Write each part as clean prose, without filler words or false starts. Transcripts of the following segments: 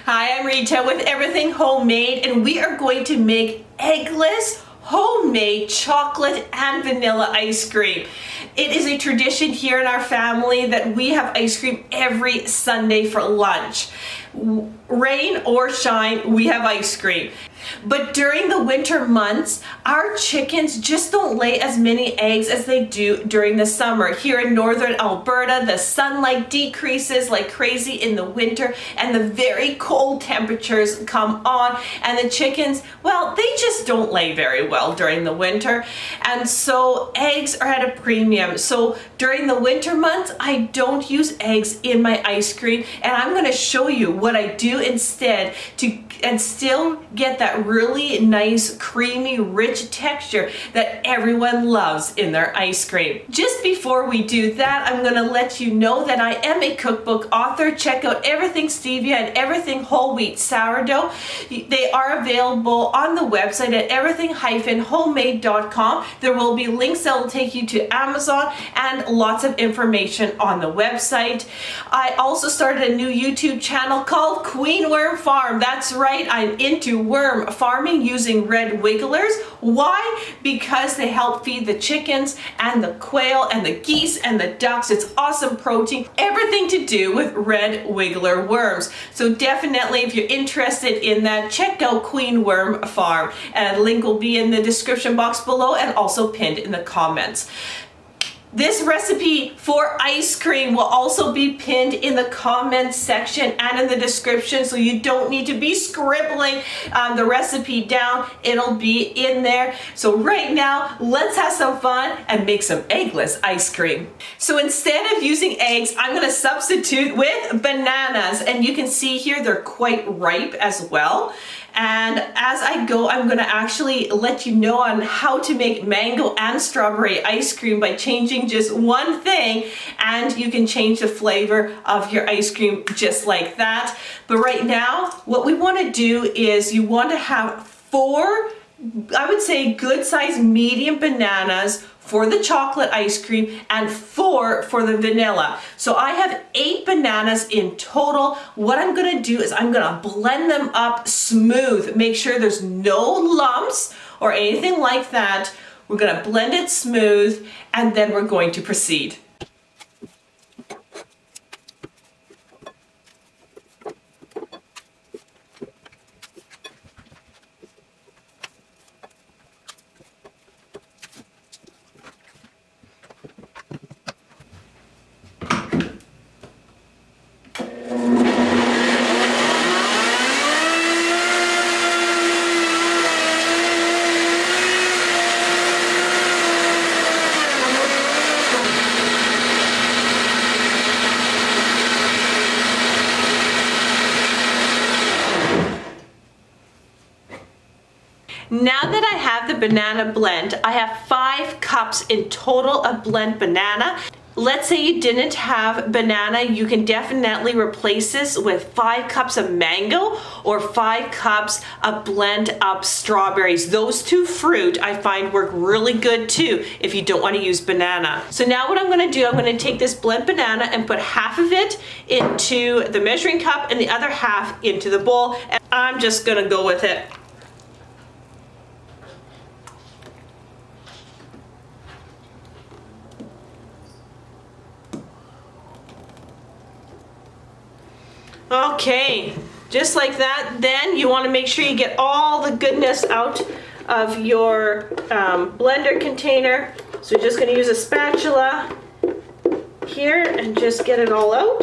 Hi, I'm Rita with Everything Homemade, and we are going to make eggless homemade chocolate and vanilla ice cream. It is a tradition here in our family that we have ice cream every Sunday for lunch. Rain or shine, we have ice cream. But during the winter months, our chickens just don't lay as many eggs as they do during the summer. Here in northern Alberta, the sunlight decreases like crazy in the winter and the very cold temperatures come on, and the chickens, well, they just don't lay very well during the winter. And so eggs are at a premium. So during the winter months, I don't use eggs in my ice cream, and I'm going to show you what I do instead and still get that really nice, creamy, rich texture that everyone loves in their ice cream. Just before we do that, I'm gonna let you know that I am a cookbook author. Check out Everything Stevia and Everything Whole Wheat Sourdough. They are available on the website at everything-homemade.com. There will be links that will take you to Amazon and lots of information on the website. I also started a new YouTube channel called Queen Worm Farm. That's right, I'm into worm farming using red wigglers. Why? Because they help feed the chickens and the quail and the geese and the ducks. It's awesome protein. Everything to do with red wiggler worms. So definitely, if you're interested in that, check out Queen Worm Farm. And a link will be in the description box below and also pinned in the comments. This recipe for ice cream will also be pinned in the comments section and in the description, so you don't need to be scribbling the recipe down. It'll be in there. So right now, let's have some fun and make some eggless ice cream. So instead of using eggs, I'm going to substitute with bananas, and you can see here they're quite ripe as well. And as I go, I'm going to actually let you know on how to make mango and strawberry ice cream by changing just one thing, and you can change the flavor of your ice cream just like that. But right now, what we want to do is you want to have 4, I would say good size medium bananas for the chocolate ice cream and 4 for the vanilla. So I have 8 bananas in total. What I'm gonna do is I'm gonna blend them up smooth. Make sure there's no lumps or anything like that. We're gonna blend it smooth, and then we're going to proceed. Now that I have the banana blend, I have 5 cups in total of blend banana. Let's say you didn't have banana, you can definitely replace this with 5 cups of mango or 5 cups of blend up strawberries. Those 2 fruit I find work really good too if you don't want to use banana. So now what I'm going to do, I'm going to take this blend banana and put half of it into the measuring cup and the other half into the bowl, and I'm just going to go with it. Okay, just like that. Then you want to make sure you get all the goodness out of your blender container. So you're just going to use a spatula here and just get it all out.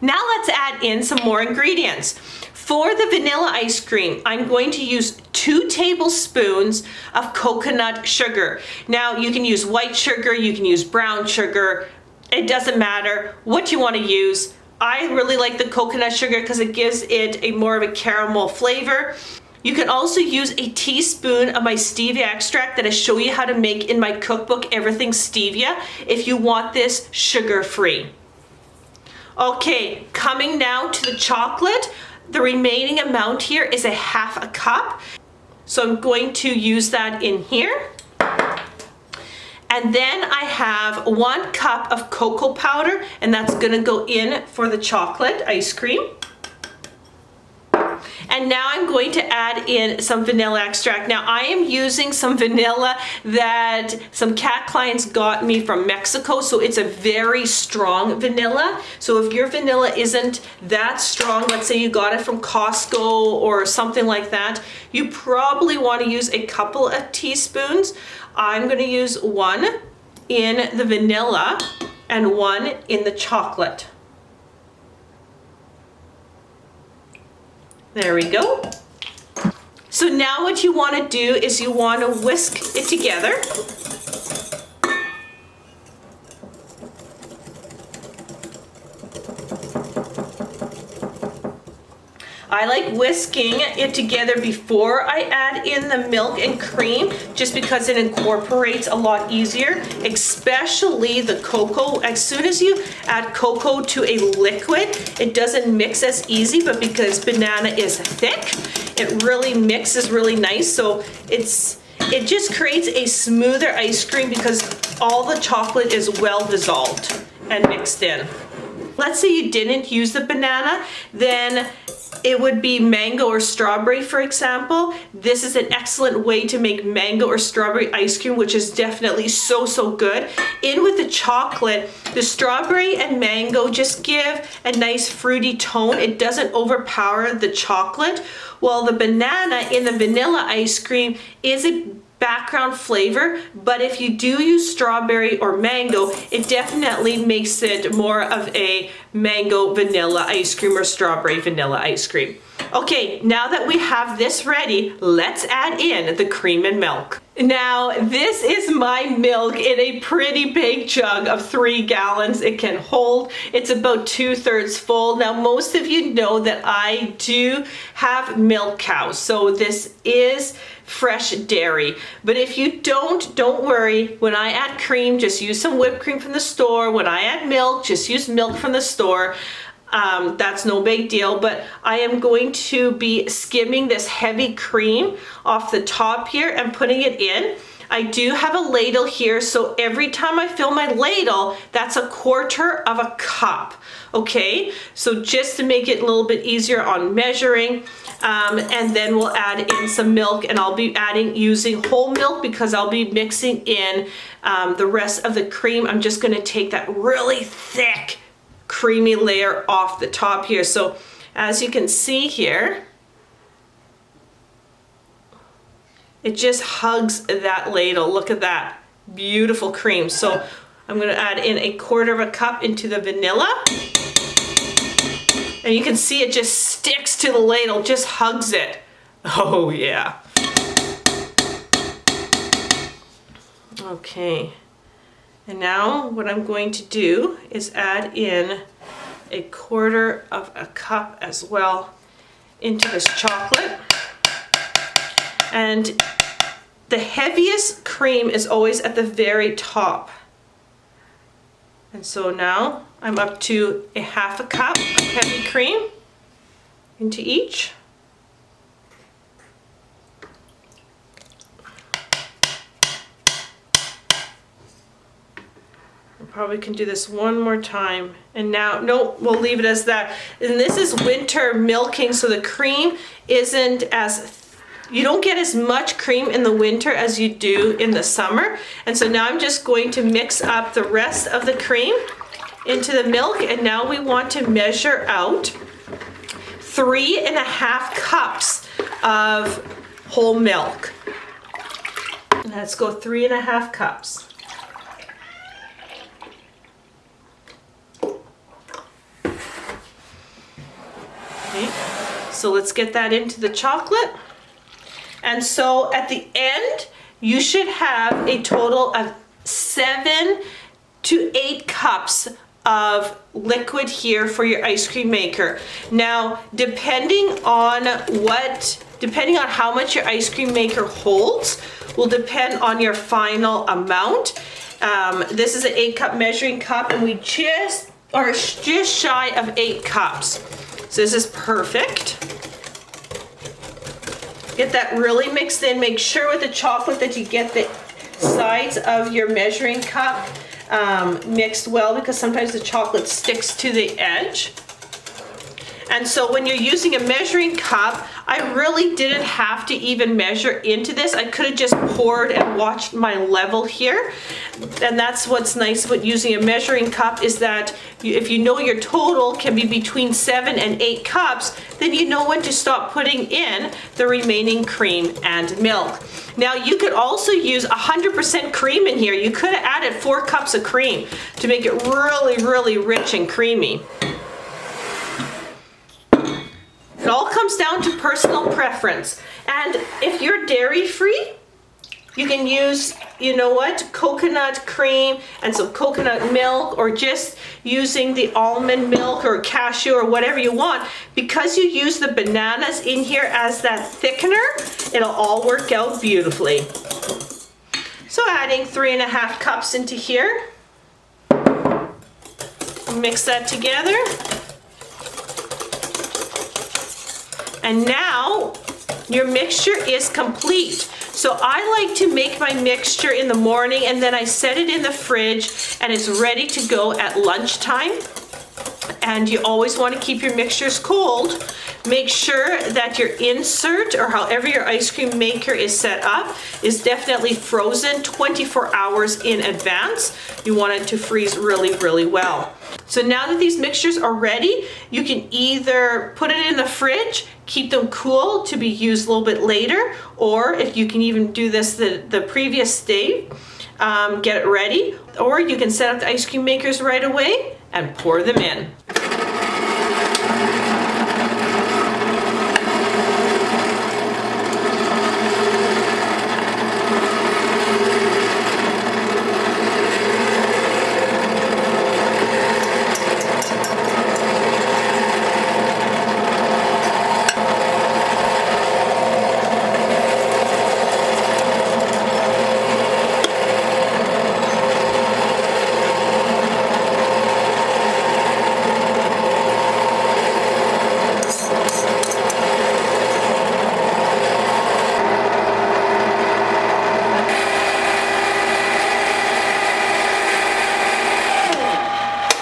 Now let's add in some more ingredients. For the vanilla ice cream, I'm going to use 2 tablespoons of coconut sugar. Now you can use white sugar, you can use brown sugar. It doesn't matter what you want to use. I really like the coconut sugar because it gives it a more of a caramel flavor. You can also use a teaspoon of my stevia extract that I show you how to make in my cookbook, Everything Stevia, if you want this sugar-free. Okay, coming now to the chocolate. The remaining amount here is a half a cup. So I'm going to use that in here. And then I have 1 cup of cocoa powder, and that's gonna go in for the chocolate ice cream. And now I'm going to add in some vanilla extract. Now I am using some vanilla that some cat clients got me from Mexico, so it's a very strong vanilla. So if your vanilla isn't that strong, let's say you got it from Costco or something like that, you probably want to use a couple of teaspoons. I'm going to use one in the vanilla and one in the chocolate. There we go. So now what you want to do is you want to whisk it together. I like whisking it together before I add in the milk and cream, just because it incorporates a lot easier, especially the cocoa. As soon as you add cocoa to a liquid, it doesn't mix as easy, but because banana is thick, it really mixes really nice. So it just creates a smoother ice cream because all the chocolate is well dissolved and mixed in. Let's say you didn't use the banana, then it would be mango or strawberry, for example. This is an excellent way to make mango or strawberry ice cream, which is definitely so good. In with the chocolate, the strawberry and mango just give a nice fruity tone. It doesn't overpower the chocolate, while the banana in the vanilla ice cream is a background flavor, but if you do use strawberry or mango, it definitely makes it more of a mango vanilla ice cream or strawberry vanilla ice cream. Okay, now that we have this ready, let's add in the cream and milk. Now, this is my milk in a pretty big jug of 3 gallons it can hold. It's about 2/3 full. Now, most of you know that I do have milk cows, so this is fresh dairy. But if you don't worry. When I add cream, just use some whipped cream from the store. When I add milk, just use milk from the store. That's no big deal, but I am going to be skimming this heavy cream off the top here and putting it in. I do have a ladle here, so every time I fill my ladle, that's 1/4 of a cup, okay? So just to make it a little bit easier on measuring, and then we'll add in some milk, and I'll be using whole milk because I'll be mixing in the rest of the cream. I'm just gonna take that really thick, creamy layer off the top here. So as you can see here, it just hugs that ladle. Look at that beautiful cream. So I'm going to add in 1/4 of a cup into the vanilla, and you can see it just sticks to the ladle, just hugs it. Oh yeah. Okay. And now what I'm going to do is add in 1/4 of a cup as well into this chocolate. And the heaviest cream is always at the very top. And so now I'm up to 1/2 cup of heavy cream into each. Probably can do this one more time. And now, no, we'll leave it as that. And this is winter milking, so the cream isn't as, you don't get as much cream in the winter as you do in the summer. And so now I'm just going to mix up the rest of the cream into the milk. And now we want to measure out 3.5 cups of whole milk. Let's go 3.5 cups. Okay, so let's get that into the chocolate. And so at the end, you should have a total of 7 to 8 cups of liquid here for your ice cream maker. Now, depending on how much your ice cream maker holds, will depend on your final amount. This is an 8-cup measuring cup, and we just shy of 8 cups. So this is perfect. Get that really mixed in. Make sure with the chocolate that you get the sides of your measuring cup mixed well, because sometimes the chocolate sticks to the edge. And so when you're using a measuring cup, I really didn't have to even measure into this. I could have just poured and watched my level here. And that's what's nice about using a measuring cup, is that if you know your total can be between 7 and 8 cups, then you know when to stop putting in the remaining cream and milk. Now you could also use 100% cream in here. You could have added 4 cups of cream to make it really, really rich and creamy. It all comes down to personal preference. And if you're dairy free, you can use, you know what, coconut cream and some coconut milk, or just using the almond milk or cashew or whatever you want. Because you use the bananas in here as that thickener, it'll all work out beautifully. So adding 3.5 cups into here. Mix that together. And now your mixture is complete. So I like to make my mixture in the morning, and then I set it in the fridge and it's ready to go at lunchtime. And you always want to keep your mixtures cold. Make sure that your insert, or however your ice cream maker is set up, is definitely frozen 24 hours in advance. You want it to freeze really, really well. So now that these mixtures are ready, you can either put it in the fridge, keep them cool to be used a little bit later, or if you can even do this the previous day, get it ready, or you can set up the ice cream makers right away and pour them in.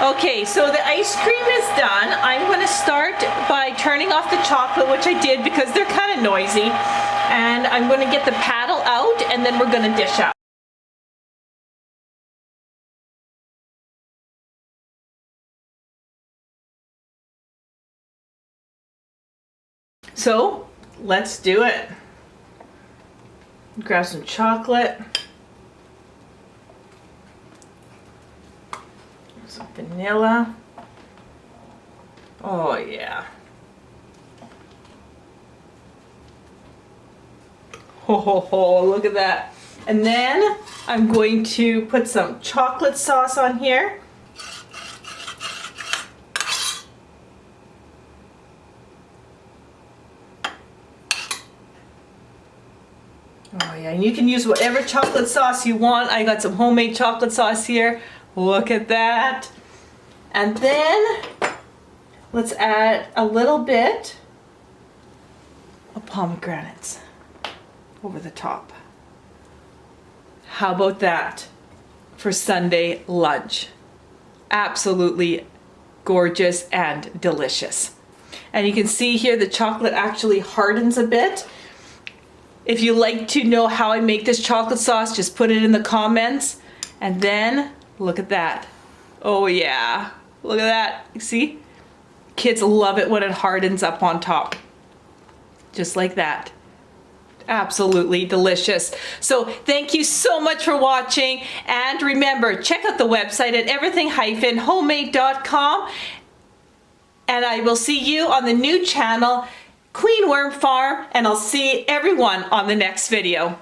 Okay, so the ice cream is done. I'm going to start by turning off the chocolate, which I did because they're kind of noisy. And I'm going to get the paddle out, and then we're going to dish up. So let's do it. Grab some chocolate. Some vanilla. Oh yeah. Ho ho ho, look at that. And then I'm going to put some chocolate sauce on here. Oh yeah, and you can use whatever chocolate sauce you want. I got some homemade chocolate sauce here. Look at that. And then let's add a little bit of pomegranates over the top. How about that for Sunday lunch? Absolutely gorgeous and delicious. And you can see here the chocolate actually hardens a bit. If you like to know how I make this chocolate sauce, just put it in the comments. And then look at that. Oh yeah, look at that. You see? Kids love it when it hardens up on top. Just like that. Absolutely delicious. So thank you so much for watching. And remember, check out the website at everything-homemade.com. And I will see you on the new channel, Queen Worm Farm, and I'll see everyone on the next video.